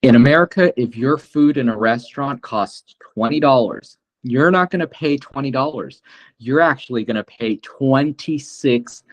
In America, if your food in a restaurant costs $20, you're not going to pay $20. You're actually going to pay $26.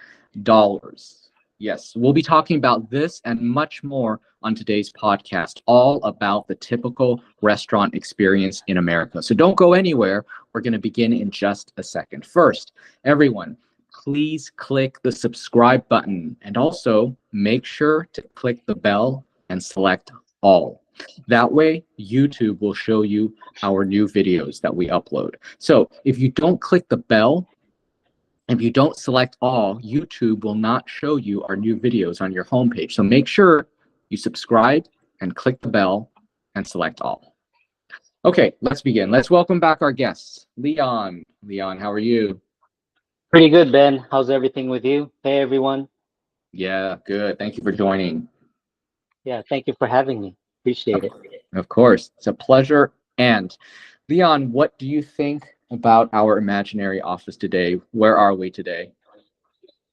Yes, we'll be talking about this and much more on today's podcast, all about the typical restaurant experience in America. So don't go anywhere. We're going to begin in just a second. First, everyone, please click the subscribe button and also make sure to click the bell and select all. That way, YouTube will show you our new videos that we upload. So if you don't click the bell, if you don't select all, YouTube will not show you our new videos on your homepage. So make sure you subscribe and click the bell and select all. Okay, let's begin. Let's welcome back our guests. Leon. Leon, how are you? Pretty good, Ben. How's everything with you? Hey, everyone. Yeah, good. Thank you for joining. Yeah, thank you for having me. Appreciate it. Of course, it's a pleasure. And Leon, what do you think about our imaginary office today? Where are we today?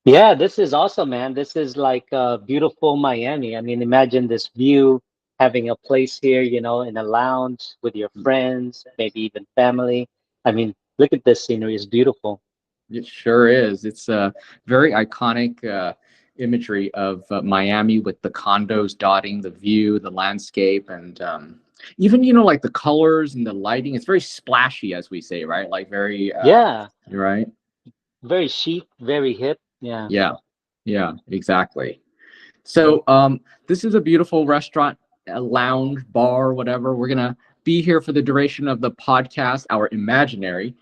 Yeah, this is awesome, man. This is like beautiful Miami. I mean, imagine this view, having a place here, in a lounge with your friends, maybe even family. I mean, look at this scenery. It's beautiful. It sure is. It's a very iconic imagery of Miami with the condos dotting the view, the landscape, and even, like the colors and the lighting. It's very splashy, as we say, right? Like very, Yeah, right? very chic, very hip. Yeah. Yeah, yeah, exactly. So this is a beautiful restaurant, a lounge, bar, whatever. We're gonna be here for the duration of the podcast, our imaginary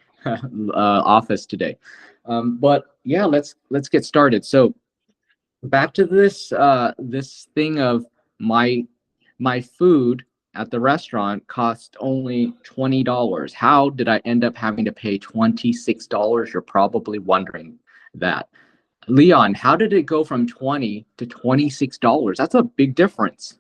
office today. But yeah, let's get started. So back to this thing of my my food at the restaurant cost only $20. How did I end up having to pay $26? You're probably wondering that. Leon, how did it go from 20 to $26? That's a big difference.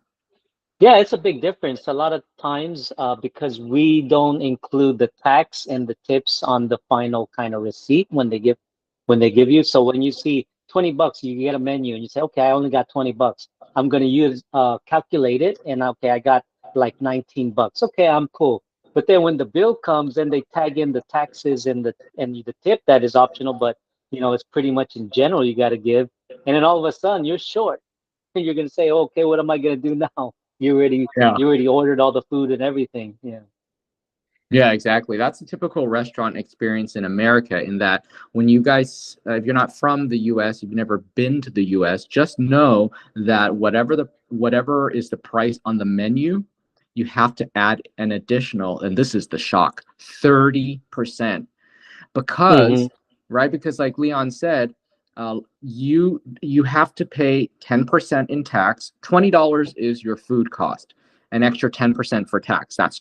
Yeah, it's a big difference. A lot of times, because we don't include the tax and the tips on the final kind of receipt when they give you. So when you see $20, you get a menu and you say, okay, I only got $20. I'm gonna use calculate it, and okay, I got like $19. Okay, I'm cool. But then when the bill comes, then they tag in the taxes and the tip that is optional, but it's pretty much in general you got to give, and then all of a sudden you're short, and you're gonna say, okay, what am I gonna do now? You already Yeah. you already ordered all the food and everything. Yeah. Yeah, exactly. That's a typical restaurant experience in America, in that when you guys, if you're not from the US, you've never been to the US, just know that whatever is the price on the menu, you have to add an additional, and this is the shock, 30%. Hmm. Because, right, because like Leon said, you have to pay 10% in tax. $20 is your food cost, an extra 10% for tax. That's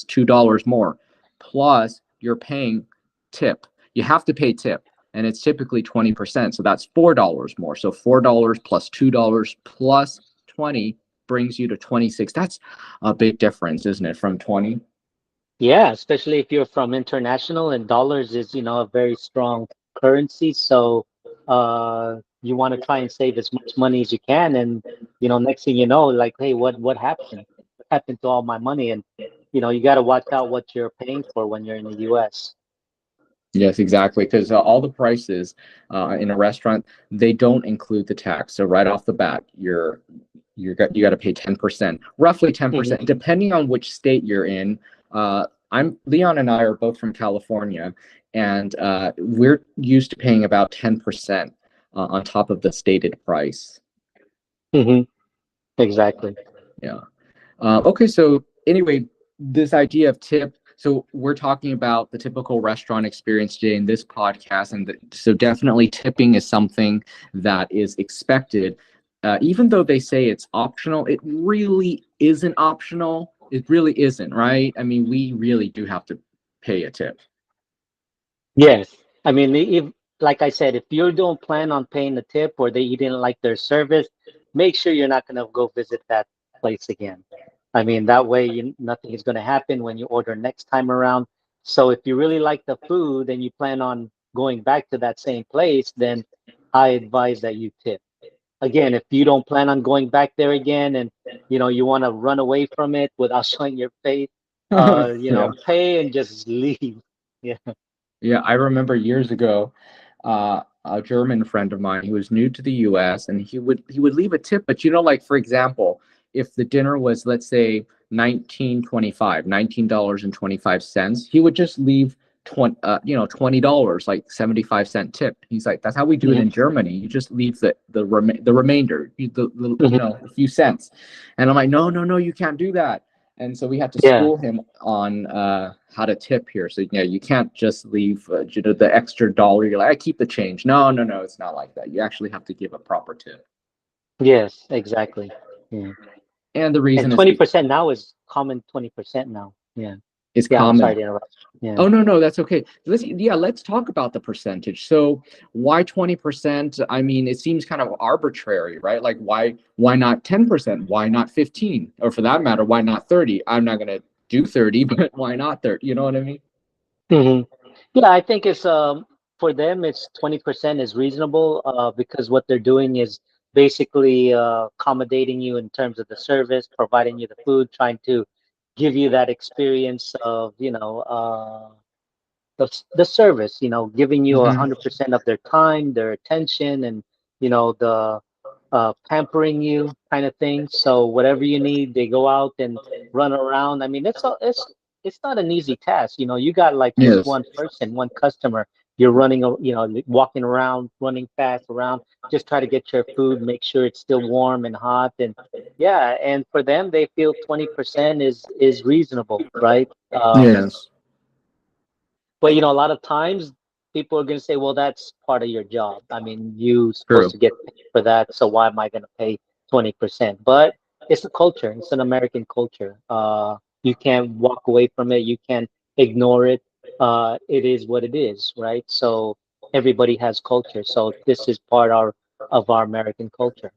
$2 more, plus you're paying tip. You have to pay tip, and it's typically 20%, so that's $4 more. So $4 plus $2 plus 20 brings you to 26. That's a big difference, isn't it, from 20? Yeah, especially if you're from international, and dollars is, a very strong currency. So you want to try and save as much money as you can. And next thing you know, like, hey, what happened? What happened to all my money? And you got to watch out what you're paying for when you're in the US. Yes, exactly. Because all the prices in a restaurant, they don't include the tax. So right off the bat, you got to pay 10%, roughly Hmm. 10%, depending on which state you're in. I'm Leon and I are both from California, and we're used to paying about 10% on top of the stated price. Hmm. Exactly. Yeah. Okay, so anyway, this idea of tip. So we're talking about the typical restaurant experience today in this podcast, and so definitely tipping is something that is expected. Even though they say it's optional, it really isn't optional. It really isn't, right? I mean, we really do have to pay a tip. Yes. I mean, if like I said, if you don't plan on paying the tip, or you didn't like their service, make sure you're not going to go visit that place again. I mean, that way nothing is going to happen when you order next time around. So if you really like the food and you plan on going back to that same place, then I advise that you tip. Again, if you don't plan on going back there again, and you want to run away from it without showing your face. Yeah. Pay and just leave. Yeah. Yeah, I remember years ago, a German friend of mine who was new to the US, and he would leave a tip, but like for example, if the dinner was, let's say, 19.25, $19.25, he would just leave $20, like 75-cent tip. He's like, that's how we do it Hmm. in Germany. You just leave the remainder, Hmm. a few cents. And I'm like, no, no, no, you can't do that. And so we had to Yeah. school him on how to tip here. So you can't just leave the extra dollar. You're like, I keep the change. No, no, no, it's not like that. You actually have to give a proper tip. Yes, exactly. Yeah. And the And reason is 20% now is common. 20% now. Yeah. it's Yeah. I'm sorry common. to interrupt. Yeah. Oh, no, no, that's okay. Let's talk about the percentage. So why 20%? I mean, it seems kind of arbitrary, right? Like why not 10%? Why not 15? Or for that matter, why not 30? I'm not gonna do 30, but why not 30? You know what I mean? Hmm. Yeah, I think it's for them it's 20% is reasonable because what they're doing is basically accommodating you in terms of the service, providing you the food, trying to give you that experience of the service, giving you Hmm. 100% of their time, their attention, and the pampering you kind of thing. So whatever you need, they go out and run around. I mean, it's not an easy task. You got like just Yes. one person, one customer. You're running, walking around, running fast around, just try to get your food, make sure it's still warm and hot, and yeah. And for them, they feel 20% is reasonable, right? Yes. But a lot of times people are going to say, well, that's part of your job. I mean, you supposed True. to get paid for that, so why am I going to pay 20%? But it's a culture. It's an American culture. You can't walk away from it. You can't ignore it. It is what it is, right? So everybody has culture. So this is part of our American culture.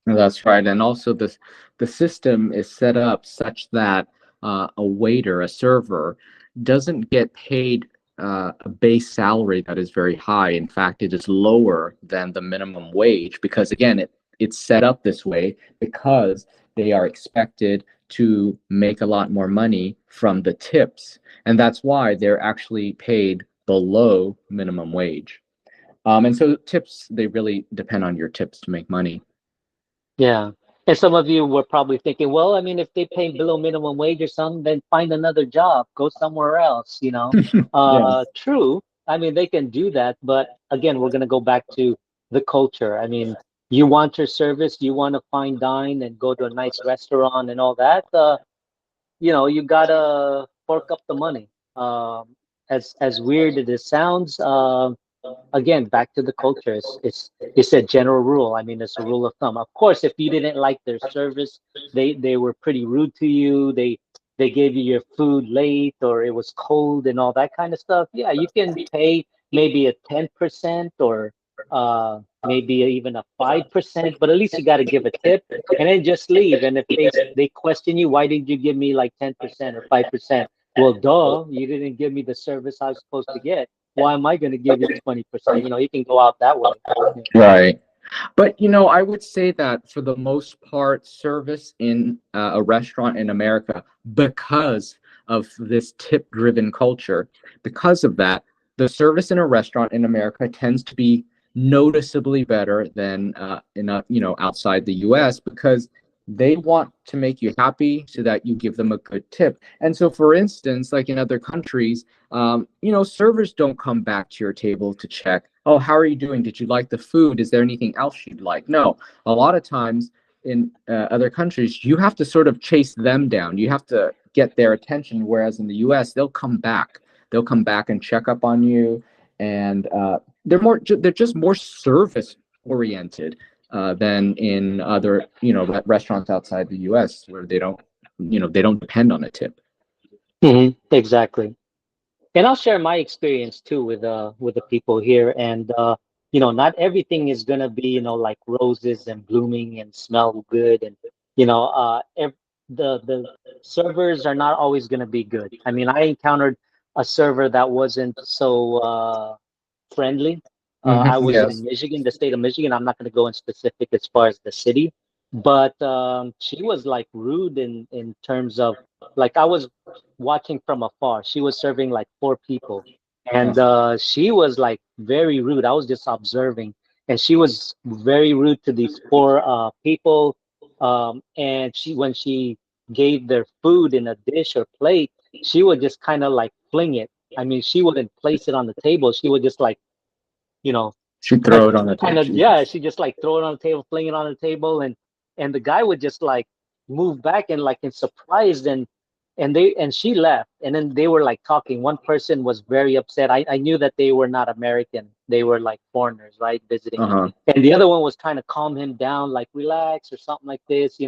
That's right. And also the system is set up such that a waiter, a server, doesn't get paid a base salary that is very high. In fact, it is lower than the minimum wage because again, it's set up this way because they are expected to make a lot more money from the tips. And that's why they're actually paid below minimum wage. And so tips, they really depend on your tips to make money. Yeah. And some of you were probably thinking, well, I mean, if they pay below minimum wage or something, then find another job, go somewhere else. Yes. True. I mean, they can do that, but again, we're going to go back to the culture. I mean, you want your service, you want to fine dine and go to a nice restaurant and all that. You gotta fork up the money. As weird as it sounds, again, back to the culture. It's a general rule. I mean, it's a rule of thumb. Of course, if you didn't like their service, they were pretty rude to you. They gave you your food late or it was cold and all that kind of stuff. Yeah, you can pay maybe a 10% or maybe even a 5%, but at least you got to give a tip and then just leave. And if they question you, why did you give me like 10% or 5%? Well, duh, you didn't give me the service I was supposed to get. Why am I going to give you 20%? You can go out that way. Yeah. Right. But I would say that for the most part, service in a restaurant in America, because of this tip-driven culture, because of that, the service in a restaurant in America tends to be noticeably better than outside the U.S. because they want to make you happy so that you give them a good tip. And so, for instance, like in other countries, servers don't come back to your table to check, oh, how are you doing? Did you like the food? Is there anything else you'd like? No, a lot of times in other countries, you have to sort of chase them down. You have to get their attention. Whereas in the US, they'll come back. They'll come back and check up on you. And they're just more service oriented than in other, restaurants outside the US where they don't depend on a tip. Exactly. And I'll share my experience too with the people here. And not everything is gonna be like roses and blooming and smell good. And you know, the servers are not always gonna be good. I mean, I encountered a server that wasn't so friendly. I was in Yes. Michigan, the state of Michigan. I'm not gonna go in specific as far as the city. but she was like rude in terms of, like, I was watching from afar. She was serving like four people, and she was like very rude. I was just observing, and she was very rude to these four people. And she, when she gave their food in a dish or plate, she would just kind of like fling it. I mean, she wouldn't place it on the table. She would just like, you know, She throw it on the kind table. of, yeah, Jesus. she just like throw it on the table, fling it on the table, and the guy would just like move back and like in surprise, and she left, and then they were like talking. One person was very upset. I knew that they were not American, they were like foreigners, right, visiting. Uh-huh. And the other one was trying to calm him down, like relax or something like this,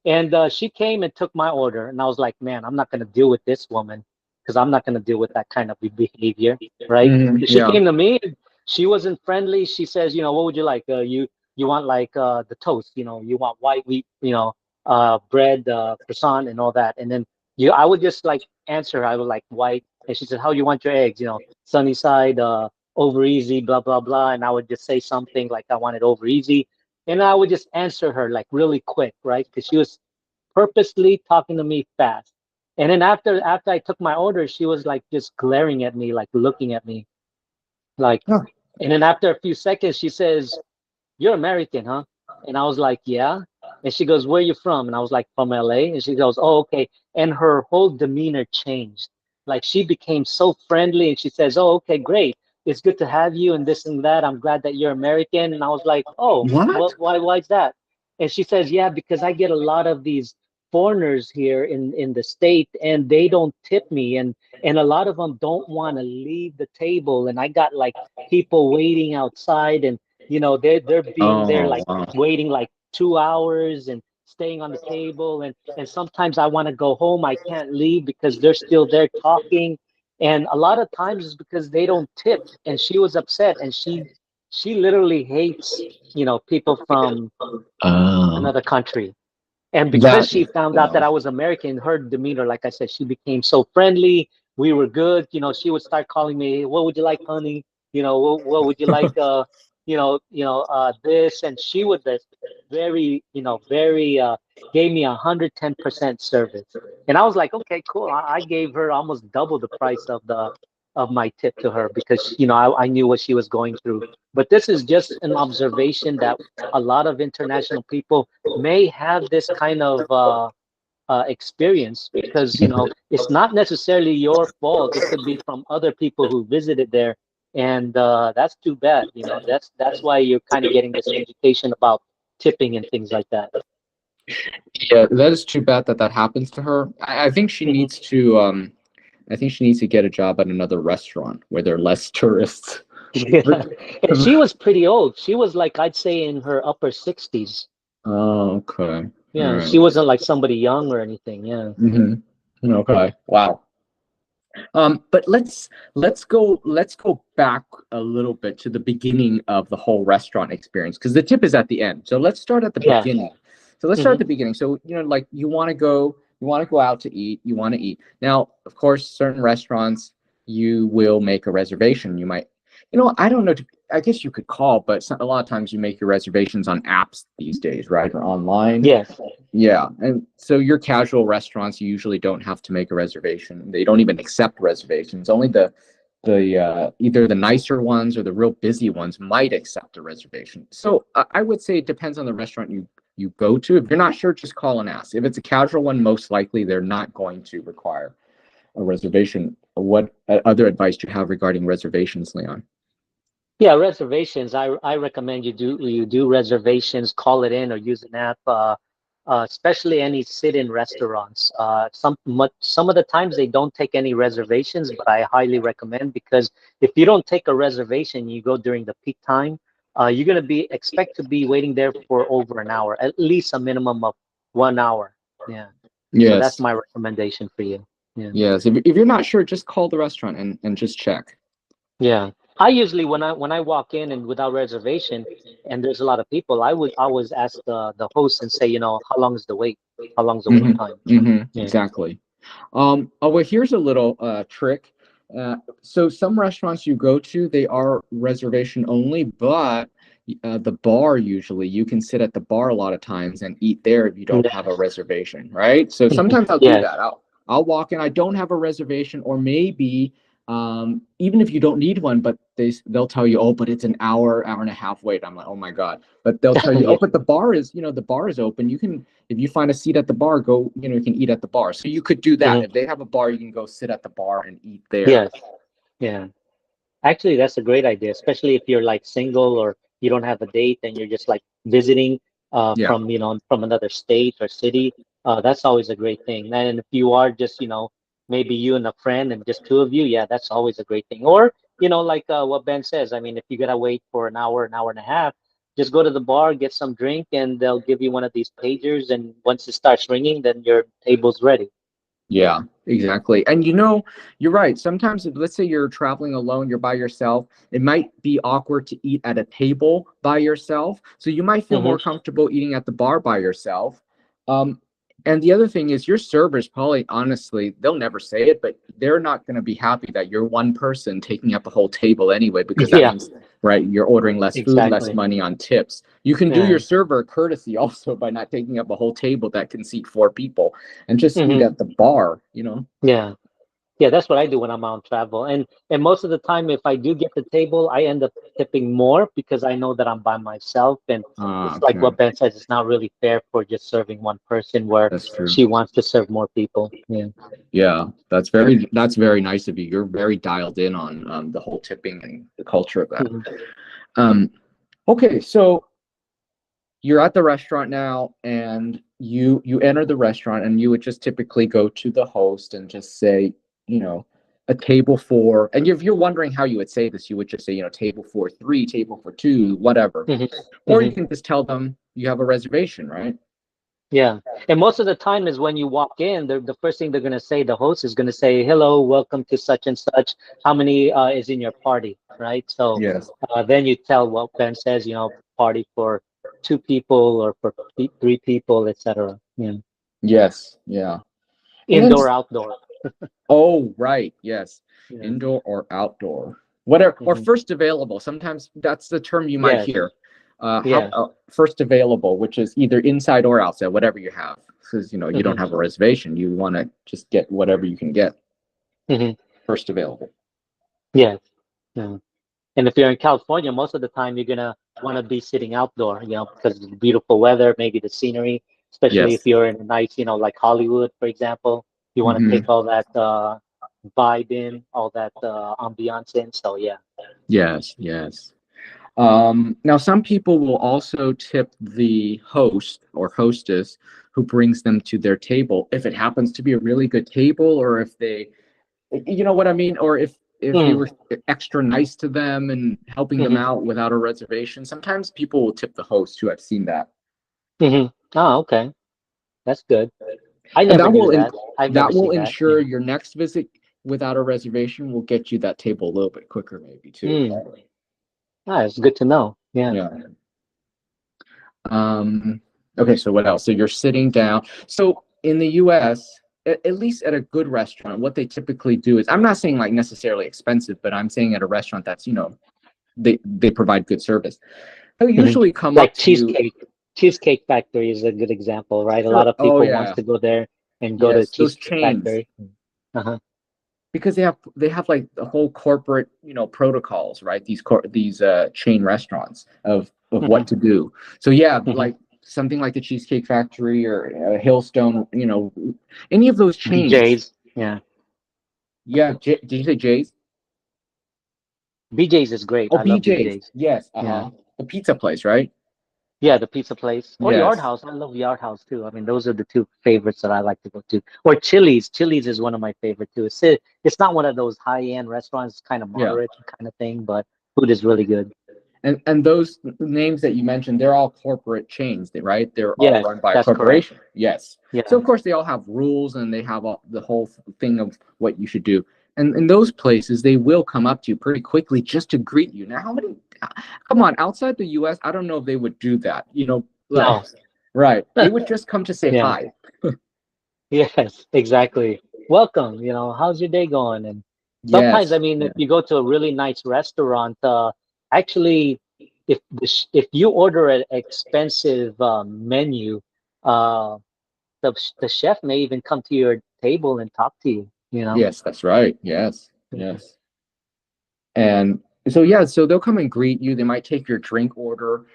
and she came and took my order, and I was like, man, I'm not going to deal with this woman, because I'm not going to deal with that kind of behavior, right? She Yeah. came to me, she wasn't friendly. She says, what would you like? You want like the toast, you want white wheat, bread, croissant, and all that. And then I would just like answer her. I would like white, and she said, how you want your eggs? Sunny side, over easy, blah blah blah. And I would just say something like I want it over easy, and I would just answer her like really quick, right? Because she was purposely talking to me fast. And then after I took my order, she was like just glaring at me, like looking at me, like, Huh. and then after a few seconds, she says, "You're American, huh?" And I was like, "Yeah." And she goes, "Where you from?" And I was like, "From LA." And she goes, "Oh, okay." And her whole demeanor changed. Like she became so friendly, and she says, "Oh, okay, great. It's good to have you and this and that. I'm glad that you're American." And I was like, "Oh, What? why is that?" And she says, "Yeah, because I get a lot of these foreigners here in the state, and they don't tip me, and a lot of them don't want to leave the table, and I got like people waiting outside, and they're being there Oh, like wow. waiting like 2 hours and staying on the table, and sometimes I want to go home, I can't leave because they're still there talking, and a lot of times it's because they don't tip." And she was upset, and she literally hates people from Oh, another country. And because that. she found out that Wow. I was American, her demeanor, like I said, she became so friendly. We were good. She would start calling me, "What would you like, honey? What would you like? This." And she would just very gave me 110% service. And I was like, okay, cool. I gave her almost double the price of my tip to her, because I knew what she was going through. But this is just an observation that a lot of international people may have this kind of experience, because it's not necessarily your fault. It could be from other people who visited there, and that's too bad. That's why you're kind of getting this education about tipping and things like that. Yeah, that is too bad that that happens to her. I think she Hmm. needs to. I think she needs to get a job at another restaurant where there are less tourists. Yeah, and she was pretty old. She was like, I'd say in her upper 60s. Oh, okay. All Yeah, right. she wasn't like somebody young or anything. Yeah. Okay. Wow. But let's go back a little bit to the beginning of the whole restaurant experience, because the tip is at the end. So let's start at the Yeah. beginning. So let's start Hmm. at the beginning. So like you want to go out to eat, you want to eat. Now, of course, certain restaurants you will make a reservation. You might, I don't know. I guess you could call, but a lot of times you make your reservations on apps these days, right, or online. Yes. Yeah, and so your casual restaurants, you usually don't have to make a reservation. They don't even accept reservations. Only the either the nicer ones or the real busy ones might accept a reservation. So I would say it depends on the restaurant you go to. If you're not sure, just call and ask. If it's a casual one, most likely they're not going to require a reservation. What other advice do you have regarding reservations, Leon? Yeah, reservations. I recommend you do reservations, call it in, or use an app. Especially any sit-in restaurants. Some of the times they don't take any reservations, but I highly recommend, because if you don't take a reservation, you go during the peak time, you're gonna be expect to be waiting there for over an hour, at least a minimum of 1 hour. Yeah. So that's Yes, my recommendation for you. Yeah. yes. If you're not sure, just call the restaurant and just check. Yeah. I usually, when I walk in and without reservation and there's a lot of people, I would always ask the host and say, how long is the wait? How long is the wait time? Yeah. Exactly. Oh, well, here's a little trick. So some restaurants you go to, they are reservation only, but the bar, usually you can sit at the bar a lot of times and eat there if you don't have a reservation, right? So sometimes I'll do Yes. that. I'll walk in, I don't have a reservation, or maybe even if you don't need one, but they'll tell you, oh, but it's an hour and a half wait. I'm like, oh my God. But they'll tell you, oh, Yeah. but the bar is, the bar is open. You can, if you find a seat at the bar, go, you can eat at the bar. So you could do that. Mhm. If they have a bar, you can go sit at the bar and eat there. Yes. Yeah. Actually, that's a great idea, especially if you're like single or you don't have a date and you're just like visiting Yeah. from, from another state or city. That's always a great thing. And if you are just, maybe you and a friend and just two of you, yeah, that's always a great thing. Or, like what Ben says, I mean, if you gotta wait for an hour and a half, just go to the bar, get some drink, and they'll give you one of these pagers. And once it starts ringing, then your table's ready. Yeah, exactly. And you're right. Sometimes if let's say you're traveling alone, you're by yourself, it might be awkward to eat at a table by yourself. So you might feel Hmm. more comfortable eating at the bar by yourself. Um, and the other thing is your servers probably honestly, they'll never say it, but they're not going to be happy that you're one person taking up a whole table anyway, because that Yeah, means, right, you're ordering less food, less exactly. money on tips. You can do Yeah. your server a courtesy also by not taking up a whole table that can seat four people and just eat Hmm. at the bar. Yeah. Yeah, that's what I do when I'm on travel. And most of the time, if I do get the table, I end up tipping more because I know that I'm by myself. And Ah, it's like okay. what Ben says, it's not really fair for just serving one person where That's true. she wants to serve more people. Yeah. Yeah, that's very nice of you. You're very dialed in on the whole tipping and the culture of that. Hmm. Um, okay, so you're at the restaurant now, and you enter the restaurant, and you would just typically go to the host and just say, you know, a table for, and if you're wondering how you would say this, you would just say, table for three, table for two, whatever. Hmm. Or you Hmm. can just tell them you have a reservation, right? Yeah. And most of the time is when you walk in, the first thing they're going to say, the host is going to say, hello, welcome to such and such. How many is in your party, right? So Yes. then you tell what Ben says, party for two people or for three people, etc. Yeah. Yes. Yeah. And then, Indoor, outdoor. oh, right. Yes. Yeah. Indoor or outdoor. Whatever. Or Hmm. first available. Sometimes that's the term you might Yes. hear. How Yeah. first available, which is either inside or outside, whatever you have. Because, you don't Hmm. have a reservation. You want to just get whatever you can get Hmm. first available. Yes. Yeah. And if you're in California, most of the time you're gonna want to be sitting outdoor, because of the beautiful weather, maybe the scenery, especially if Yes. you're in a nice, like Hollywood, for example. You want to Hmm. take all that vibe in, all that ambiance in. So yeah. Yes. Yes. Now, some people will also tip the host or hostess who brings them to their table if it happens to be a really good table, or if they, you know what I mean, or if you Mm. were extra nice to them and helping them Hmm. out without a reservation. Sometimes people will tip the host too. I've seen that, Hmm. Oh, okay. That's good. I and never knew that. I've never that will seen that. ensure Yeah. your next visit without a reservation will get you that table a little bit quicker, maybe too. Mm. Ah, it's good to know. Yeah. Yeah. Um, okay, so what else? So you're sitting down. So in the US, at least at a good restaurant, what they typically do is, I'm not saying like necessarily expensive, but I'm saying at a restaurant that's, they provide good service. They'll Hmm. usually come up Like to you. Cheesecake Factory is a good example, right? A lot Sure. of Oh people wants yeah. to go there and go to Yes, those Cheesecake chains. Factory. Uh-huh. Because they have like the whole corporate, protocols, right? These chain restaurants of Hmm. what to do. So yeah, Hmm. like something like the Cheesecake Factory or Hillstone, any of those chains. BJ's, yeah. Yeah, did you say Jay's? BJ's is great. Oh, I love BJ's. BJ's. Yes. Yeah. The pizza place, right? Yeah, the pizza place. Or Yard Yes. House. I love Yard House too. I mean, those are the two favorites that I like to go to. Or Chili's. Chili's is one of my favorite too. It's not one of those high-end restaurants, it's kind of Yeah. moderate kind of thing, but food is really good. And those names that you mentioned, they're all corporate chains, right? They're all Yes, run by a that's correct. corporation. Yes. So Yeah. of course they all have rules, and they have the whole thing of what you should do. And in those places, they will come up to you pretty quickly just to greet you. Now, how many? Come on, outside the U.S., I don't know if they would do that. Like, No. right? They would just come to say Yeah. hi. Yes, exactly. Welcome, how's your day going? And sometimes, I Yes. mean, Yeah. if you go to a really nice restaurant, actually, if you order an expensive menu, uh, the chef may even come to your table and talk to you. You know. Yes, that's right. Yes, Mhm. yes. And so yeah, so they'll come and greet you. They might take your drink order.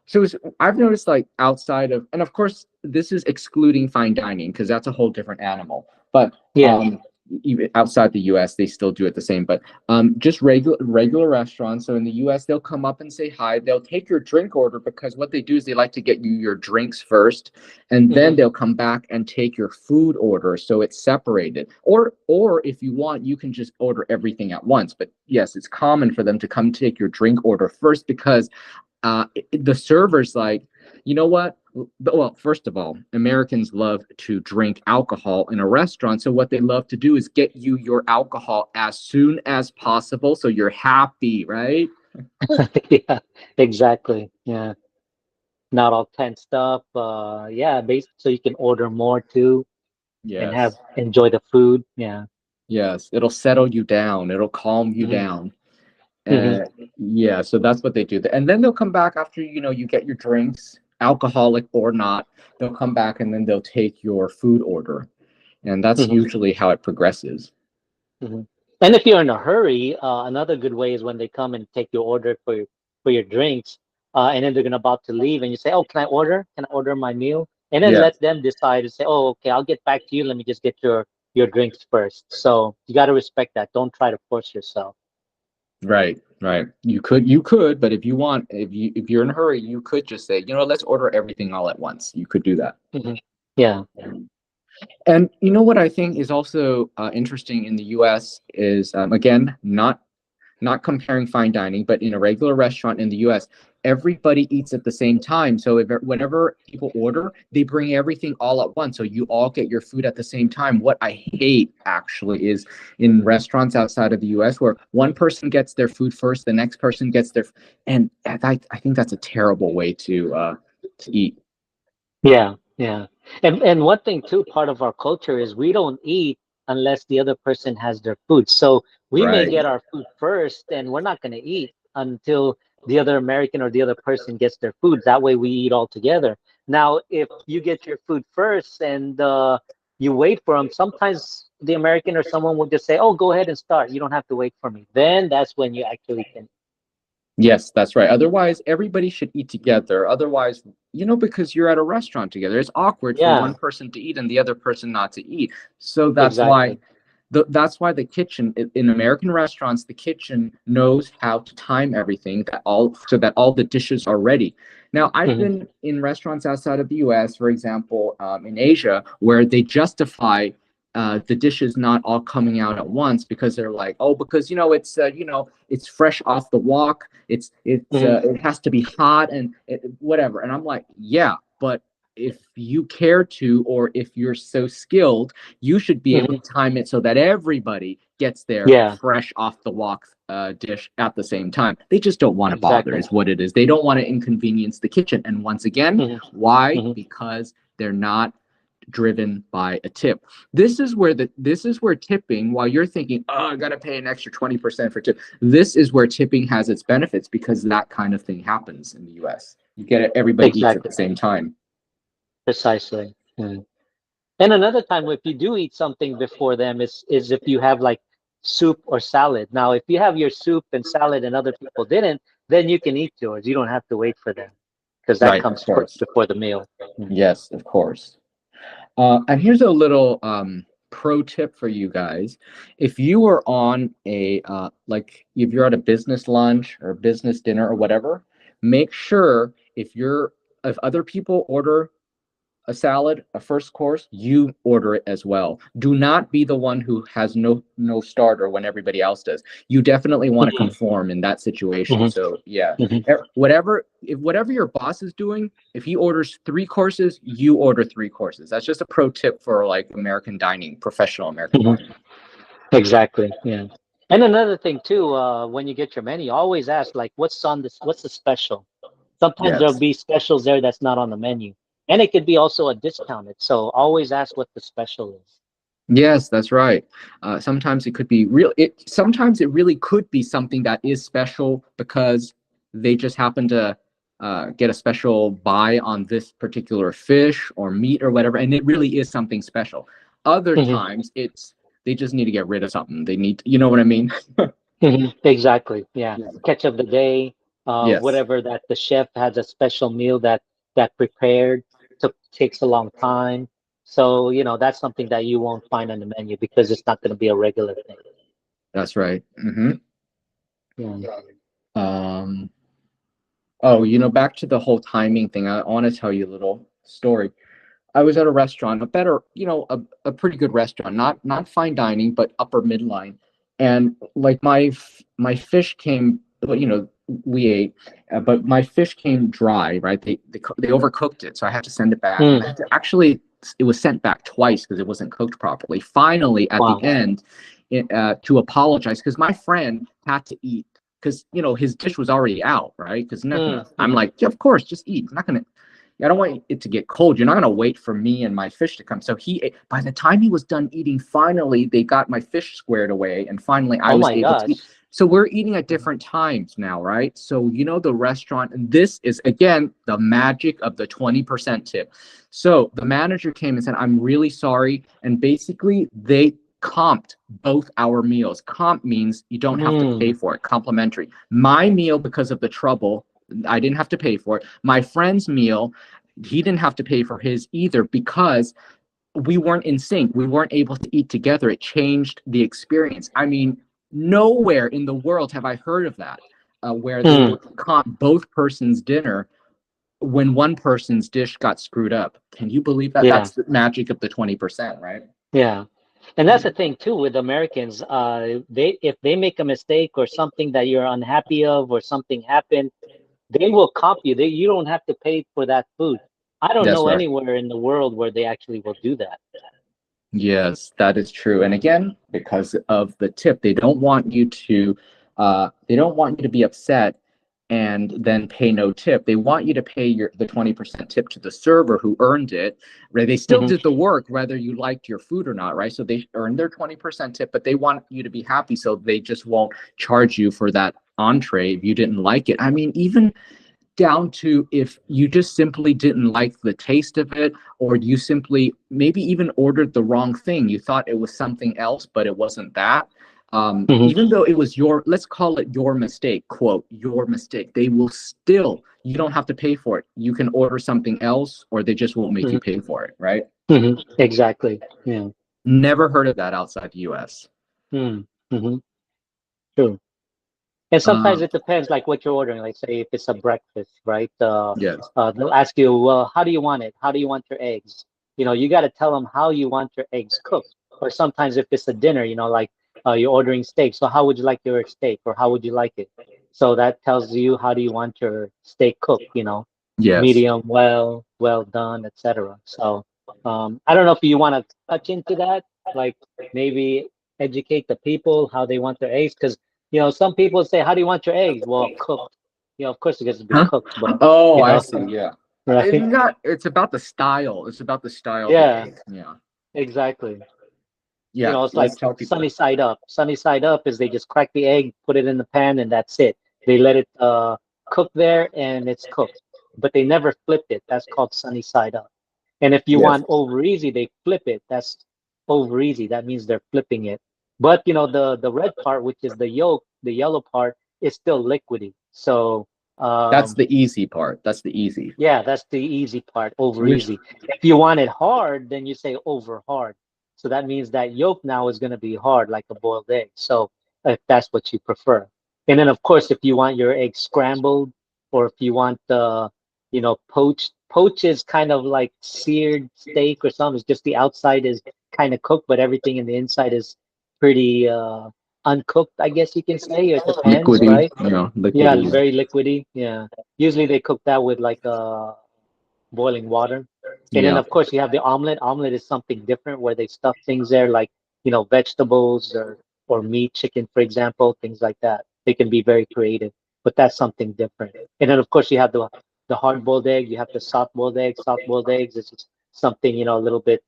So I've noticed like outside of, and of course this is excluding fine dining because that's a whole different animal. But Yeah. even outside the U.S., they still do it the same. But just regular restaurants. So in the U.S., they'll come up and say hi. They'll take your drink order because what they do is they like to get you your drinks first, and then Hmm. they'll come back and take your food order. So it's separated. Or if you want, you can just order everything at once. But yes, it's common for them to come take your drink order first because the server's like, you know what? Well, first of all, Americans love to drink alcohol in a restaurant. So what they love to do is get you your alcohol as soon as possible, so you're happy, right? Yeah. Exactly. Yeah. Not all tensed up. Yeah. So you can order more too and have Yes, enjoy the food. Yeah. yes. It'll settle you down. It'll calm you Hmm. down. Hmm. Uh, yeah, so that's what they do. And then they'll come back after, you get your drinks, alcoholic or not. They'll come back and then they'll take your food order. And that's Hmm. usually how it progresses. Hmm. And if you're in a hurry, another good way is when they come and take your order for your drinks, and then they're gonna about to leave, and you say, "Oh, can I order? Can I order my meal?" And then Yeah, let them decide and say, "Oh, okay, I'll get back to you. Let me just get your drinks first." So you got to respect that. Don't try to force yourself. right, right. You could, but if you're in a hurry, you could just say, let's order everything all at once. You could do that. Hmm. Yeah. And you know what I think is also interesting in the U.S. is again not comparing fine dining, but in a regular restaurant in the US, everybody eats at the same time. So whenever people order, they bring everything all at once. So you all get your food at the same time. What I hate actually is in restaurants outside of the US where one person gets their food first, the next person gets and I think that's a terrible way to eat. Yeah, yeah. And one thing too, part of our culture is we don't eat unless the other person has their food. So we may Right. get our food first and we're not going to eat until the other American or the other person gets their food. That way we eat all together. Now, if you get your food first and you wait for them, sometimes the American or someone will just say, "Oh, go ahead and start. You don't have to wait for me." Then that's when you actually can. Yes, that's right. Otherwise, everybody should eat together. Otherwise, because you're at a restaurant together, it's awkward for one Yeah, person to eat and the other person not to eat. So exactly. that's why the kitchen in American restaurants, the kitchen knows how to time everything so that all the dishes are ready. Now, I've Hmm. been in restaurants outside of the U.S., for example, in Asia, where they justify the dishes not all coming out at once because they're like, oh, because it's fresh off the wok. Hmm. It has to be hot and whatever. And I'm like, yeah, but if you care to, or if you're so skilled, you should be able Hmm. to time it so that everybody gets their Yeah, fresh off the wok dish at the same time. They just don't want to bother, exactly. is what it is. They don't want to inconvenience the kitchen. And once again, Hmm. why? Hmm. Because they're not driven by a tip. This is where tipping, while you're thinking, oh, I gotta pay an extra 20% for tip. This is where tipping has its benefits because that kind of thing happens in the US. You get it, everybody eats at Exactly. the same time. Precisely. Mm. And another time, if you do eat something before them, is if you have like soup or salad. Now, if you have your soup and salad and other people didn't, then you can eat yours. You don't have to wait for them because that Right, of comes first course. before the meal. Mm. Yes, of course. And here's a little pro tip for you guys. If you are on like if you're at a business lunch or business dinner or whatever, make sure if other people order a salad, a first course, you order it as well. Do not be the one who has no starter when everybody else does. You definitely want to Mhm. conform in that situation. Mhm. So yeah, Mhm. whatever your boss is doing, if he orders 3 courses, you order 3 courses. That's just a pro tip for like American dining, professional American Mhm. dining. Exactly. Yeah. And another thing too, when you get your menu, always ask like, "What's on this? What's the special?" Sometimes there'll Yes. be specials there that's not on the menu, and it could be also a discounted. So always ask what the special is. Yes, that's right. Sometimes it could be real. Sometimes it really could be something that is special because they just happen to get a special buy on this particular fish or meat or whatever, and it really is something special. Other Hmm. times, it's they just need to get rid of something. They need, you know what I mean? Hmm. Exactly. Yeah. Yeah. Catch of the day, Yes, whatever that the chef has a special meal that prepared takes a long time. So, that's something that you won't find on the menu because it's not going to be a regular thing. that's right. Yeah. Um, oh, back to the whole timing thing. I want to tell you a little story. I was at a restaurant, a better, a pretty good restaurant, not fine dining, but upper midline. And like my fish came, well, we ate, but my fish came dry, right? They overcooked it, so I had to send it back, and I Mm. had to actually it was sent back twice because it wasn't cooked properly. Finally, at the Wow. end, to apologize because my friend had to eat because his dish was already out, right? Because not gonna. Mm. I'm like, yeah, of course, just eat. I'm not gonna. I don't want it to get cold. You're not going to wait for me and my fish to come. So by the time he was done eating, finally they got my fish squared away, and finally I Oh was my able to eat. gosh. So we're eating at different times now, right? So the restaurant, and this is again the magic of the 20% tip. So the manager came and said, "I'm really sorry," and basically they comped both our meals. Comp means you don't have to pay Mm. for it, complimentary. My meal, because of the trouble, I didn't have to pay for it. My friend's meal, he didn't have to pay for his either because we weren't in sync. We weren't able to eat together. It changed the experience. I mean, nowhere in the world have I heard of that, where they Mm. would comp both persons' dinner when one person's dish got screwed up. Can you believe that? Yeah. That's the magic of the 20%, right? Yeah. And that's the thing too with Americans. They if they make a mistake or something that you're unhappy of or something happened, they will comp you. You don't have to pay for that food. I don't That's know right. anywhere in the world where they actually will do that. Yes, that is true. And again, because of the tip, they don't want you to be upset and then pay no tip. They want you to pay the 20% tip to the server who earned it. Right? They still Hmm. did the work, whether you liked your food or not, right? So they earned their 20% tip, but they want you to be happy, so they just won't charge you for that entree if you didn't like it. I mean, even down to if you just simply didn't like the taste of it, or you simply maybe even ordered the wrong thing. You thought it was something else, but it wasn't that. Hmm. Even though it was let's call it your mistake, quote, your mistake, they will still, you don't have to pay for it. You can order something else, or they just won't make you Hmm. pay for it, right? Hmm. Exactly. Yeah. Never heard of that outside the US. Mm. Hmm. True. And sometimes Um, it depends, like what you're ordering. Like, say, if it's a breakfast, right? yes. They'll ask you, well, how do you want it? How do you want your eggs? You got to tell them how you want your eggs cooked. Or sometimes if it's a dinner, like you're ordering steak. So how would you like your steak, or how would you like it? So that tells you how do you want your steak cooked. Yes. Medium, well done, etc. So I don't know if you want to touch into that, like maybe educate the people how they want their eggs, because some people say, "How do you want your eggs?" Well, cooked. Of course it gets to be Huh? cooked, but Oh, you I know, see. Yeah. It's right? not, it's about the style. It's about the style of the Yeah, egg. Yeah. exactly. Yeah. It's like Let's tell people. sunny side up. Sunny side up is they just crack the egg, put it in the pan, and that's it. They let it cook there, and it's cooked. But they never flipped it. That's called sunny side up. And if you Yes. want over easy, they flip it. That's over easy. That means they're flipping it. But the red part, which is the yolk, the yellow part, is still liquidy. So That's um, the easy part. That's the easy. yeah, that's the easy part, over Which, easy. If you want it hard, then you say over hard. So that means that yolk now is going to be hard like a boiled egg. So if that's what you prefer. And then of course, if you want your egg scrambled, or if you want poached. Poach is kind of like seared steak or something. It's just the outside is kind of cooked, but everything in the inside is pretty uncooked, I guess you can say. It depends, liquidy, right? Yeah, liquidy. very liquidy. Yeah. Usually they cook that with like boiling water. And then Yeah. of course you have the omelet. Omelet is something different where they stuff things there like, vegetables or meat, chicken, for example, things like that. They can be very creative, but that's something different. And then of course you have the hard boiled egg, you have the soft boiled egg. Soft boiled eggs is just something, a little bit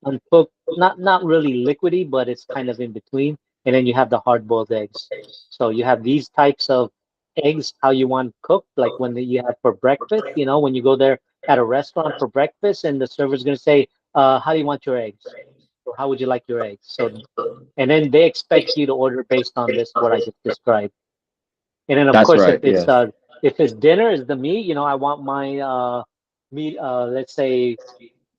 uncooked, not really liquidy, but it's kind of in between. And then you have the hard boiled eggs. So you have these types of eggs how you want cooked, like when you have for breakfast. You know, when you go there at a restaurant for breakfast, and the server's gonna say, "How do you want your eggs? Or how would you like your eggs?" So, and then they expect you to order based on this what I just described. And then of That's course, right. Yes. if it's dinner, is the meat. You know, I want my meat. Let's say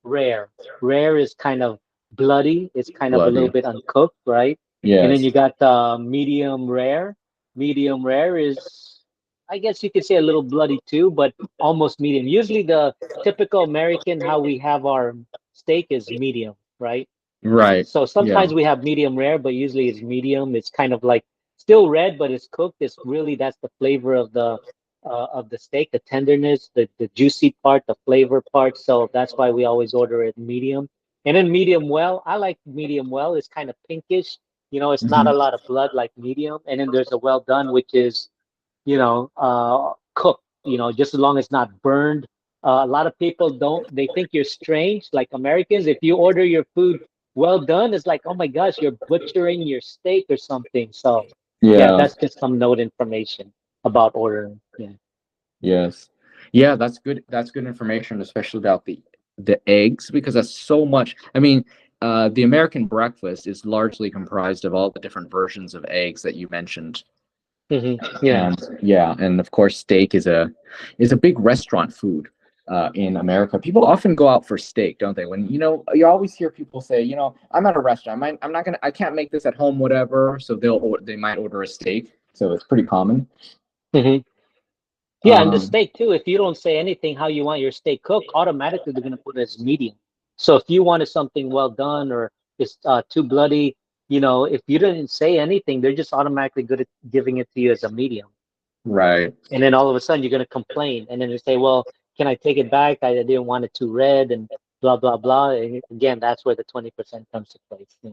rare. Rare is kind of bloody. It's kind of a little Bloody. bit uncooked, right? And then Yes. you got medium rare. Medium rare is, I guess you could say a little bloody too, but almost medium. Usually the typical American, how we have our steak is medium, right? Right. So Yeah. sometimes we have medium rare, but usually it's medium. It's kind of like still red, but it's cooked. It's really that's the flavor of the steak, the tenderness, the juicy part, the flavor part. So that's why we always order it medium. And then medium well, I like medium well. It's kind of pinkish. You know, it's not a Hmm. lot of blood like medium. And then there's a well done, which is cooked, just as long as not burned. A lot of people they think you're strange, like Americans. If you order your food well done, it's like, oh my gosh, you're butchering your steak or something. So, yeah, Yeah. that's just some note information about ordering. Yeah. Yes. Yeah, that's good. That's good information, especially about the eggs, because that's so much. I mean, the American breakfast is largely comprised of all the different versions of eggs that you mentioned. Yeah. And yeah, and of course, steak is a big restaurant food in America. People often go out for steak, don't they? When you always hear people say, I'm at a restaurant. I'm not gonna. I can't make this at home, whatever. So they might order a steak. So it's pretty common. hmm Yeah, and the Um, steak too. If you don't say anything how you want your steak cooked, automatically they're gonna put it as medium. So if you wanted something well done or it's too bloody, if you didn't say anything, they're just automatically good at giving it to you as a medium. right. And then all of a sudden you're gonna complain, and then they say, "Well, can I take it back? I didn't want it too red," and blah blah blah. And again, that's where the 20% comes to place. Yeah.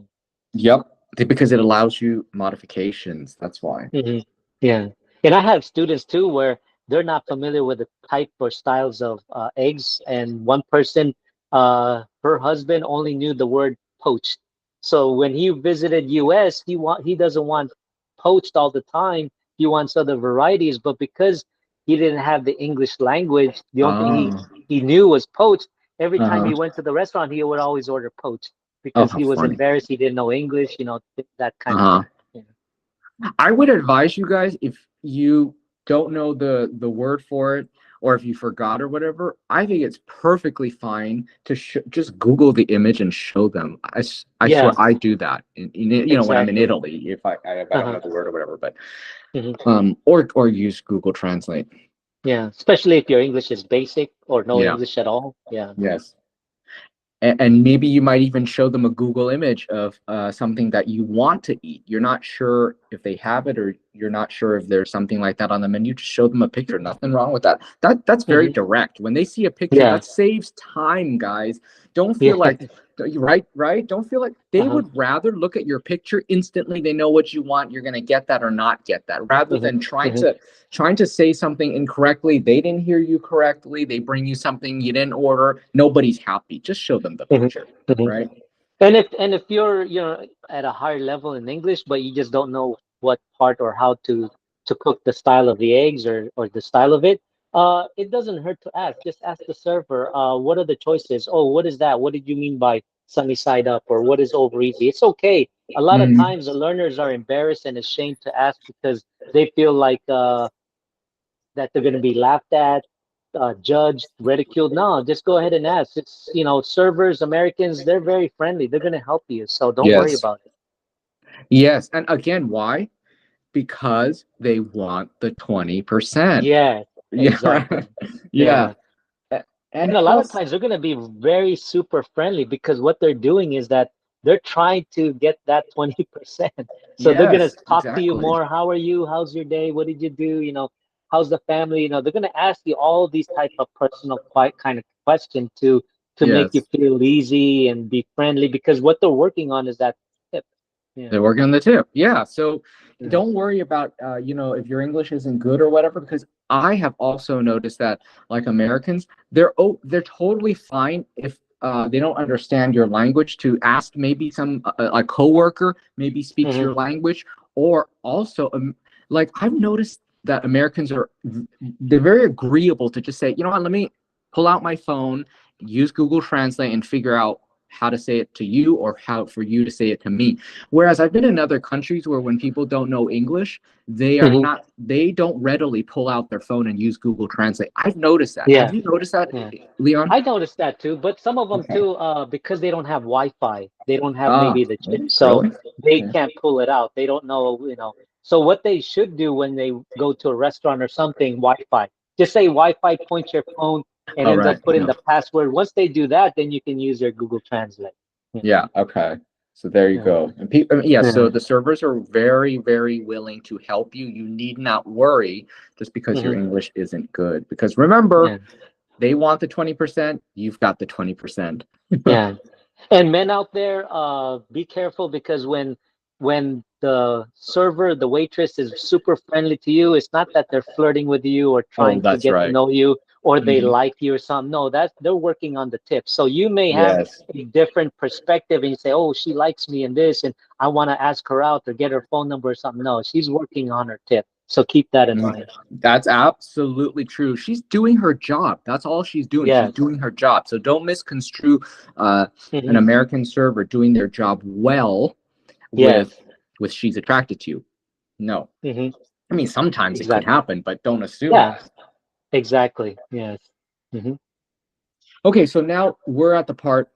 Yep. Because it allows you modifications. That's why. hmm Yeah. And I have students too where they're not familiar with the type or styles of eggs. And one person, her husband only knew the word poached. So when he visited US, he doesn't want poached all the time. He wants other varieties, but because he didn't have the English language, the only thing Oh. he knew was poached. Every time Uh-huh. he went to the restaurant, he would always order poached Oh, because how he was funny. embarrassed. He didn't know English, that kind of Uh-huh. thing. Yeah. I would advise you guys, if you don't know the word for it, or if you forgot or whatever, I think it's perfectly fine to just Google the image and show them. I swear Yeah, I do that. When I'm in exactly. Italy, if I don't Uh-huh. know the word or whatever, but hmm or use Google Translate. Yeah, especially if your English is basic or no Yeah. English at all. Yeah. Yes. And maybe you might even show them a Google image of something that you want to eat. You're not sure if they have it, or you're not sure if there's something like that on the menu. Just show them a picture. Nothing wrong with that. That's very hmm direct. When they see a picture, Yeah. that saves time, guys. Don't feel Yeah. like right. Don't feel like they Uh-huh. would rather look at your picture instantly. They know what you want. You're gonna get that or not get that, rather hmm than trying hmm to say something incorrectly. They didn't hear you correctly. They bring you something you didn't order. Nobody's happy. Just show them the hmm picture, hmm right? And if you're at a higher level in English, but you just don't know what part or how to cook the style of the eggs or the style of it, it doesn't hurt to ask. Just ask the server, what are the choices? Oh, what is that? What did you mean by sunny side up? Or what is over easy? It's okay. A lot of Mhm. times the learners are embarrassed and ashamed to ask because they feel like that they're going to be laughed at, judged, ridiculed. No, just go ahead and ask. It's, servers, Americans, they're very friendly. They're going to help you. So don't worry Yes. about it. Yes. And again, why? Because they want the 20%. Yeah, Yeah. Right. exactly. Yeah. Yeah. And And a lot of plus, times they're going to be very super friendly because what they're doing is that they're trying to get that 20%. So they're going to yes, talk to you exactly. more. How are you? How's your day? What did you do? How's the family? They're going to ask you all these type of personal quite kind of question to make you Yes. feel easy and be friendly because what they're working on is that tip. Yeah. They're working on the tip. Yeah. So Mhm. don't worry about, if your English isn't good or whatever, because I have also noticed that, like Americans, they're totally fine if they don't understand your language, to ask maybe some a coworker maybe speaks Mhm. your language, or also like I've noticed that Americans are, they're very agreeable to just say, you know what, let me pull out my phone, use Google Translate, and figure out how to say it to you or how for you to say it to me. Whereas I've been in other countries where when people don't know English, Hmm. they don't readily pull out their phone and use Google Translate. I've noticed that. Have Yeah, you noticed that, yeah. Leon? I noticed that too, but some of them Okay. too, because they don't have Wi-Fi, they don't have Ah, maybe the chip, so really? they Okay. can't pull it out. They don't know, So what they should do when they go to a restaurant or something, Wi-Fi. Just say Wi-Fi, point your phone, and All then they'll right. put in Yeah. the password. Once they do that, then you can use their Google Translate. Yeah, Yeah. Okay. So there you yeah, go. And people, yeah. So yeah. the servers are very, very willing to help you. You need not worry just because your Hmm. English isn't good. Because remember, Yeah, they want the 20%. You've got the 20%. yeah. And men out there, be careful because when the server, the waitress is super friendly to you, it's not that they're flirting with you or Oh, trying to that's get to right. know you or they Hmm. like you or something. No, that's they're working on the tip. So you may have Yes. a different perspective and you say, "Oh, she likes me in this, and I want to ask her out or get her phone number or something." No, she's working on her tip. So keep that in Mhm. mind. That's absolutely true. She's doing her job. That's all she's doing. She's Yes. doing her job. So don't misconstrue uh, an Hmm. American server doing their job well Yes. with she's attracted to you. No. Hmm. I mean, sometimes it could Exactly. happen, but don't assume Yeah. that. Exactly. Yes. Hmm. Okay, so now we're at the part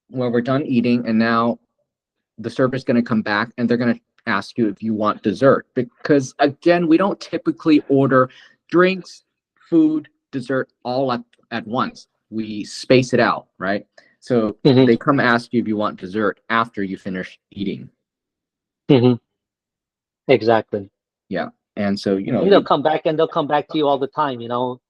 where we're done eating, and now the server's going to come back and they're going to ask you if you want dessert. Because again, we don't typically order drinks, food, dessert all at once. We space it out, right? So Hmm. they come ask you if you want dessert after you finish eating. Hmm. Exactly. Yeah. And so, They'll come back and they'll come back to you all the time.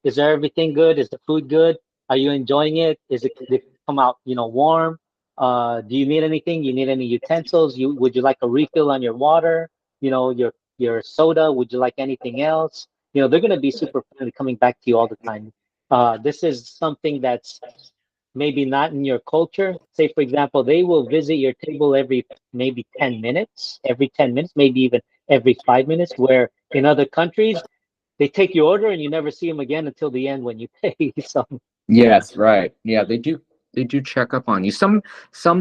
Is there everything good? Is the food good? Are you enjoying it? Did it come out, warm? Do you need anything? You need any utensils? Would you like a refill on your water? Your soda? Would you like anything else? They're gonna be super friendly coming back to you all the time. This is something that's maybe not in your culture. Say, for example, they will visit your table every maybe 10 minutes, every 10 minutes, maybe even every 5 minutes, where in other countries, they take your order and you never see them again until the end when you pay. So, yeah. yes, right. Yeah, they do check up on you. Some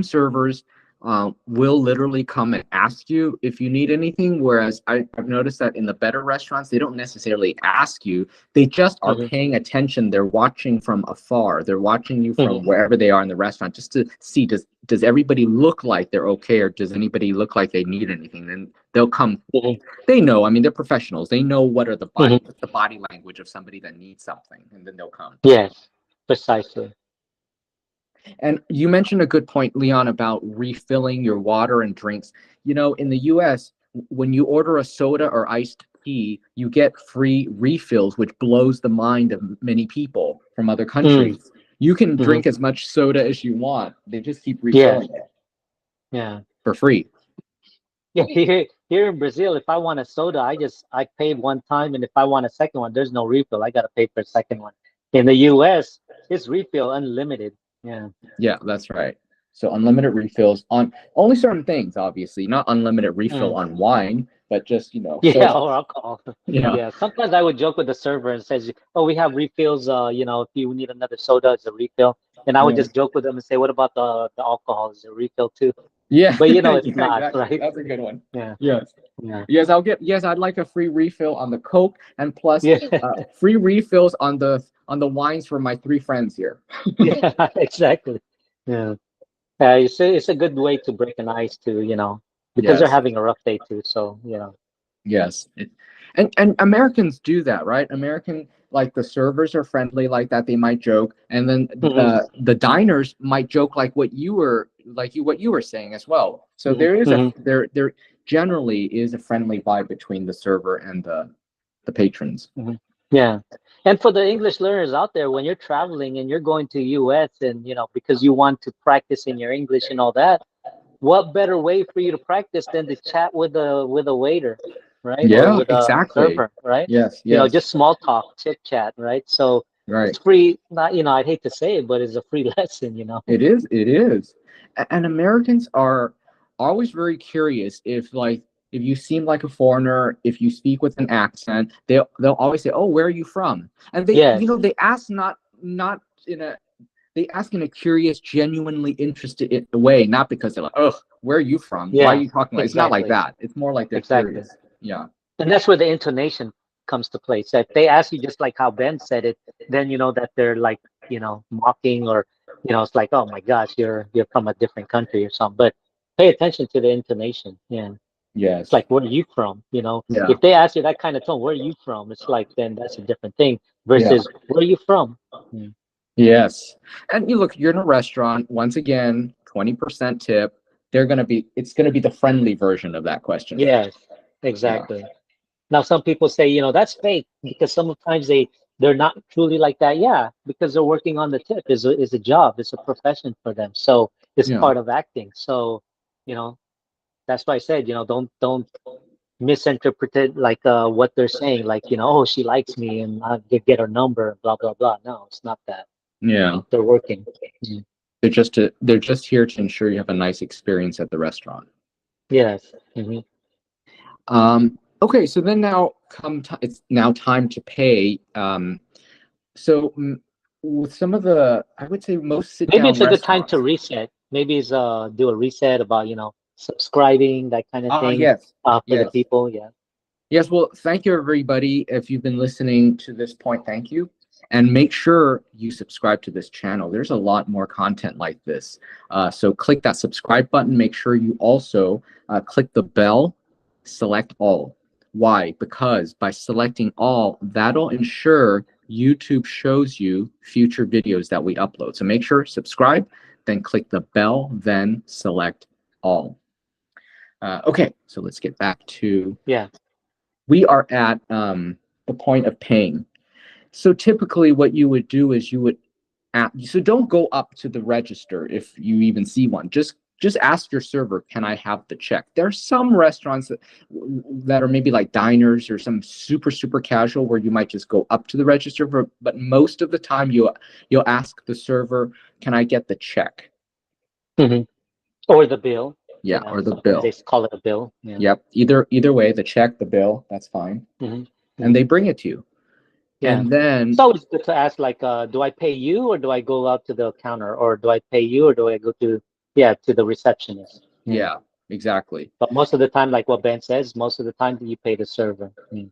servers will literally come and ask you if you need anything, whereas I've noticed that in the better restaurants, they don't necessarily ask you. They just are Hmm. paying attention. They're watching from afar. They're watching you Hmm. from wherever they are in the restaurant just to see does everybody look like they're okay or does anybody look like they need anything? Then they'll come. Hmm. They know, I mean, they're professionals. They know Hmm. what's the body language of somebody that needs something, and then they'll come. Yes, precisely. And you mentioned a good point, Leon, about refilling your water and drinks. In the US, when you order a soda or iced tea, you get free refills, which blows the mind of many people from other Mm. countries. You can Hmm. drink as much soda as you want. They just keep Yes, refilling it yeah. for free. Yeah, here in Brazil, if I want a soda, I pay one time, and if I want a second one, there's no refill. I gotta pay for a second one. In the US, it's refill unlimited. Yeah. Yeah, that's right. So unlimited refills on only certain things, obviously, not unlimited refill Mm. on wine, but just, Yeah, soda. or alcohol. Yeah. Yeah. Sometimes I would joke with the server and says, "Oh, we have refills. If you need another soda, it's a refill." And I would Yeah. just joke with them and say, "What about the alcohol? Is it a refill too?" Yeah, But it's yeah, not, exactly. right? That's a good one. Yeah. Yes. Yeah. Yes, I'd like a free refill on the Coke and plus Yeah. free refills on the wines for my three friends here. Yeah. Exactly. Yeah. It's a good way to break an ice too, because they're Yes. having a rough day too. So, Yes. And Americans do that, right? American like the servers are friendly like that, they might joke, and then hmm. the diners might joke like what you were saying as well. So Hmm. Hmm. there generally is a friendly vibe between the server and the patrons. Hmm. Yeah. And for the English learners out there, when you're traveling and you're going to US and, because you want to practice in your English and all that, what better way for you to practice than to chat with a waiter, right? Or Yeah, with a exactly. server, right? Yes, yes. Just small talk, chit chat, right? So Right. it's free, not, I'd hate to say it, but it's a free lesson. It is. It is. And Americans are always very curious if like if you seem like a foreigner, if you speak with an accent, they'll always say, "Oh, where are you from?" And they, Yes. they ask not in a they ask in a curious, genuinely interested way, not because they're like, "Oh, where are you from? Why are Yeah. you talking like?" It's not like Exactly. that. It's more like they're Exactly. curious. Yeah. And that's where the intonation comes to play. So if they ask you just like how Ben said it, then you know that they're like, mocking, or, it's like, oh my gosh, you're from a different country or something. But pay attention to the intonation. Yeah. It's Yes. like, where are you from? Yeah. If they ask you that kind of tone, where are you from? It's like, then that's a different thing Yeah. versus where are you from? Mm. Yes. And you look, you're in a restaurant, once again, 20% tip. It's gonna be the friendly version of that question. Yes, Yeah. exactly. Now, some people say, that's fake because sometimes they're not truly like that. Yeah, because they're working on the tip is a job, it's a profession for them. So it's Yeah. part of acting. So, you know, that's why I said, don't misinterpret it like what they're saying, like, oh, she likes me and I get her number, blah blah blah. No, it's not that. Yeah. They're working. Mhm. They're just here to ensure you have a nice experience at the restaurant. Yes. Hmm. Okay, so then now it's now time to pay. So with some of I would say most sit Maybe down it's a good time to restaurants. reset. Maybe it's do a reset about, subscribing, that kind of Ah, thing, yes, for the yes, people. Yeah. yes. Well, thank you, everybody. If you've been listening to this point, thank you. And make sure you subscribe to this channel. There's a lot more content like this. So click that subscribe button. Make sure you also click the bell, select all. Why? Because by selecting all, that'll ensure YouTube shows you future videos that we upload. So make sure subscribe, then click the bell, then select all. Okay, so let's get back to, Yeah. we are at the point of paying. So typically what you would do is so don't go up to the register if you even see one. Just ask your server, can I have the check? There are some restaurants that are maybe like diners or some super casual where you might just go up to the register, but most of the time you'll ask the server, can I get the check? Hmm. Or the bill. Yeah, Yeah. or the Sometimes they bill. call it a bill. Yeah. Yep. Either way, the check, the bill, that's fine. Hmm. And Hmm. they bring it to you. Yeah. And It's then, always good to ask, like, do I pay you or do I go out to the counter, or do I pay you or do I go to the receptionist? Yeah. yeah, exactly. But most of the time, like what Ben says, most of the time you pay the server. Mm.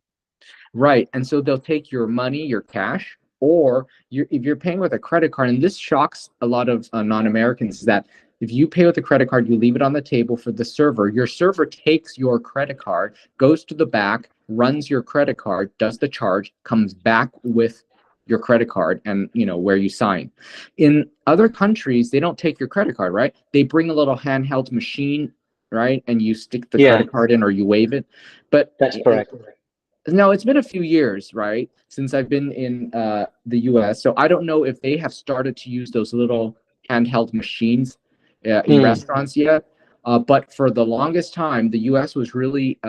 Right. And so they'll take your money, your cash, or if you're paying with a credit card, and this shocks a lot of non-Americans, is that if you pay with a credit card, you leave it on the table for the server. Your server takes your credit card, goes to the back, runs your credit card, does the charge, comes back with your credit card and where you sign. In other countries, they don't take your credit card, right? They bring a little handheld machine, right? And you stick the Yeah, credit card in or you wave it. But that's correct. now it's been a few years, right, since I've been in the U.S. So I don't know if they have started to use those little handheld machines in Mm. restaurants yet. But for the longest time, the U.S. was really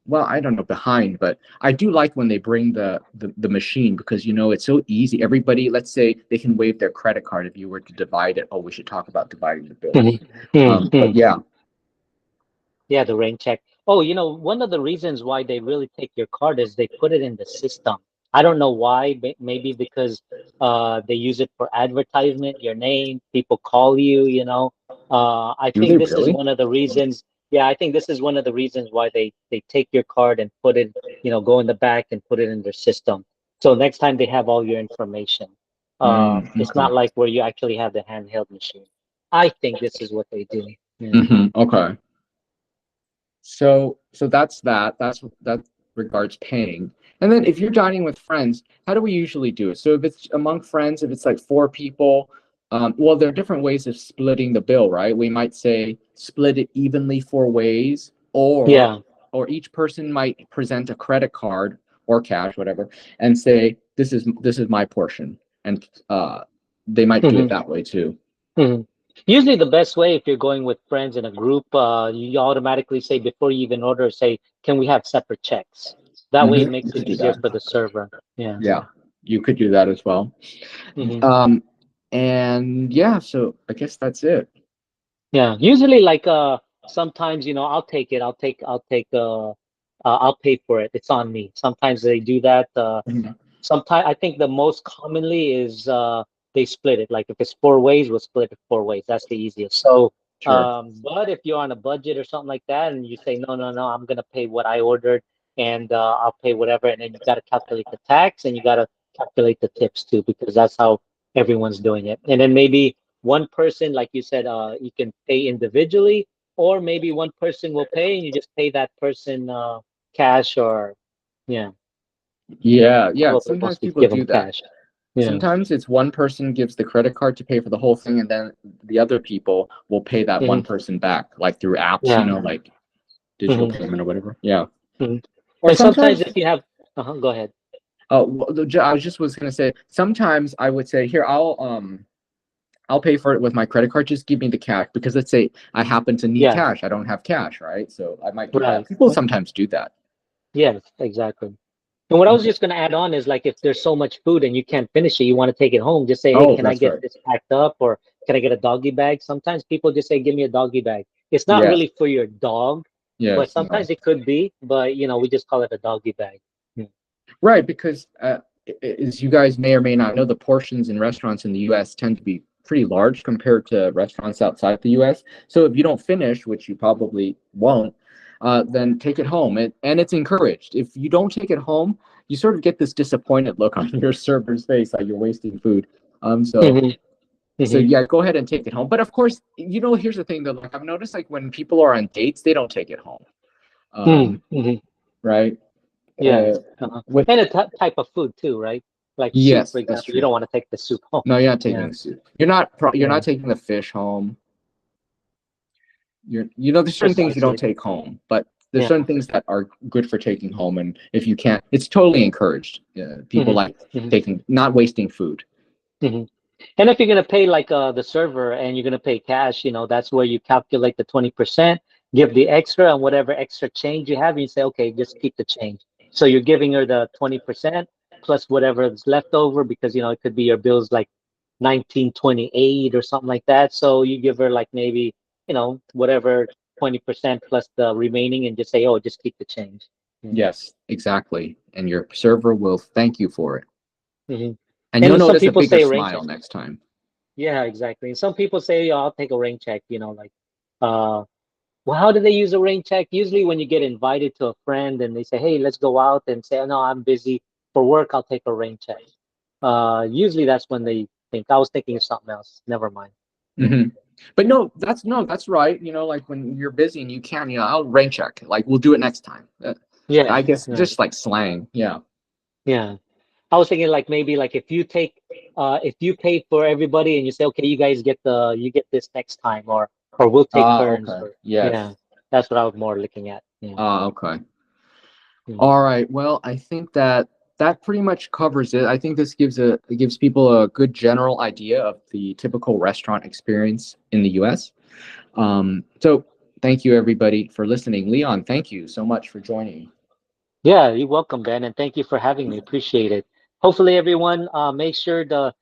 well, I don't know, behind. But I do like when they bring the machine because it's so easy. Everybody, let's say they can waive their credit card if you were to divide it. Oh, we should talk about dividing the bill. Mhm. Mm, But mm. yeah, Yeah, the rain check. Oh, one of the reasons why they really take your card is they put it in the system. I don't know why, maybe because they use it for advertisement, your name, people call you. I do they think this is really? one of the reasons. Yeah, I think this is one of the reasons why they take your card and put it, go in the back and put it in their system. So next time they have all your information. It's Okay. not like where you actually have the handheld machine. I think this is what they do. Yeah. Okay. So that's that regards paying. And then if you're dining with friends, how do we usually do it? So if it's among friends, if it's like four people, well, there are different ways of splitting the bill, right? We might say split it evenly four ways, Yeah. or each person might present a credit card or cash, whatever, and say this is my portion, and they might do it Hmm. that way too. Hmm. Usually, the best way if you're going with friends in a group, you automatically say before you even order, say, "Can we have separate checks?" That way, it You makes it could do easier that. for the server. Yeah. Yeah, you could do that as well. Hmm. And yeah, so I guess that's it. Yeah. Usually, like sometimes, I'll take it. I'll pay for it. It's on me. Sometimes they do that. Mhm. Sometimes I think the most commonly is they split it. Like if it's 4 ways, we'll split it 4 ways. That's the easiest. So, Sure. but if you're on a budget or something like that, and you say no, no, no, I'm gonna pay what I ordered, and I'll pay whatever, and then you got to calculate the tax and you got to calculate the tips too, because that's how everyone's doing it. And then maybe one person, like you said, you can pay individually, or maybe one person will pay and you just pay that person cash or yeah. Yeah, yeah. Probably Sometimes mostly people give do them that. cash. Yeah. Sometimes it's one person gives the credit card to pay for the whole thing, and then the other people will pay that one Hmm. person back, like through apps, Yeah. like digital Hmm. payment or whatever. Yeah. Hmm. Or And sometimes sometimes, if you have, go ahead. I was gonna say, sometimes I would say, here, I'll pay for it with my credit card. Just give me the cash, because let's say I happen to need Yeah. cash. I don't have cash, right? So I might do that. Right. People sometimes do that. Yes, exactly. And what I was Mhm. just going to add on is like if there's so much food and you can't finish it, you want to take it home, just say, hey, Oh, can I that's get right. this packed up or can I get a doggy bag? Sometimes people just say, give me a doggy bag. It's not Yes, really for your dog, but yes, no. sometimes it could be, but we just call it a doggy bag. Mm. Right, because as you guys may or may not know, the portions in restaurants in the U.S. tend to be pretty large compared to restaurants outside the U.S. So if you don't finish, which you probably won't, then take it home. And it's encouraged. If you don't take it home, you sort of get this disappointed look on your server's face, like you're wasting food. Um, so Hmm. so Hmm. yeah, go ahead and take it home. But of course, here's the thing though. Like I've noticed, like when people are on dates, they don't take it home. Um, Hmm. right? Yeah. Uh, Uh-huh. with And a type of food too, right? Like soup, Yes, for that's example. You true. don't want to take the soup home. No, you're not taking Yeah. the soup. You're Yeah. not taking the fish home. There's certain things you don't Precisely. take home, but there's Yeah. certain things that are good for taking home, and if you can't, it's totally encouraged. People Hmm. like Hmm. not wasting food. Hmm. And if you're gonna pay like the server and you're gonna pay cash, that's where you calculate the 20%, give the extra and whatever extra change you have, and you say, okay, just keep the change. So you're giving her the 20% plus whatever is left over because it could be your bill's like 1928 or something like that. So you give her like maybe, whatever 20% plus the remaining and just say, oh, just keep the change. Yeah. Yes, exactly. And your server will thank you for it, Hmm. and And you'll then some notice a people bigger say rain check. smile next time. Yeah, exactly. And some people say, oh, I'll take a rain check, like uh well, how do they use a rain check? Usually when you get invited to a friend and they say, hey, let's go out and say, oh, no, I'm busy for work, I'll take a rain check. Usually that's when they think, I was thinking of something else. Never mind. Yeah. Hmm. But no, that's right. Like when you're busy and you can, I'll rain check. Like we'll do it next time. Yeah, I guess right. just like slang. Yeah. Yeah. I was thinking like maybe like if you pay for everybody and you say, okay, you get this next time or we'll take Ah, turns okay. or Yes. yeah. That's what I was more looking at. Yeah. Ah, okay. Mm. All right. Well, I think that pretty much covers it. I think this gives people a good general idea of the typical restaurant experience in the U.S. So thank you everybody for listening. Leon, thank you so much for joining. Yeah, you're welcome, Ben, and thank you for having me. Appreciate it. Hopefully, everyone make sure to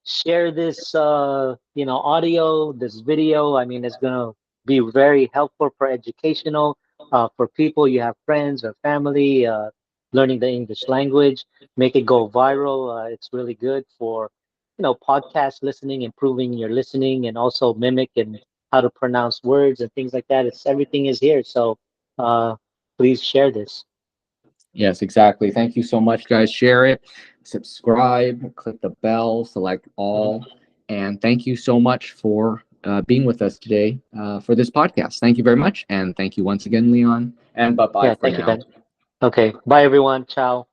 share this, audio, this video. I mean, it's gonna be very helpful for educational, for people you have friends or family learning the English language. Make it go viral. It's really good for, podcast listening, improving your listening, and also mimic and how to pronounce words and things like that. It's everything is here. So, uh, please share this. Yes, exactly. Thank you so much, guys. Share it, subscribe, click the bell, select Mhm. all, and thank you so much for being with us today for this podcast. Thank you very much, and thank you once again, Leon. And bye bye Yeah, for thank you, now. Ben. Okay, bye everyone. Ciao.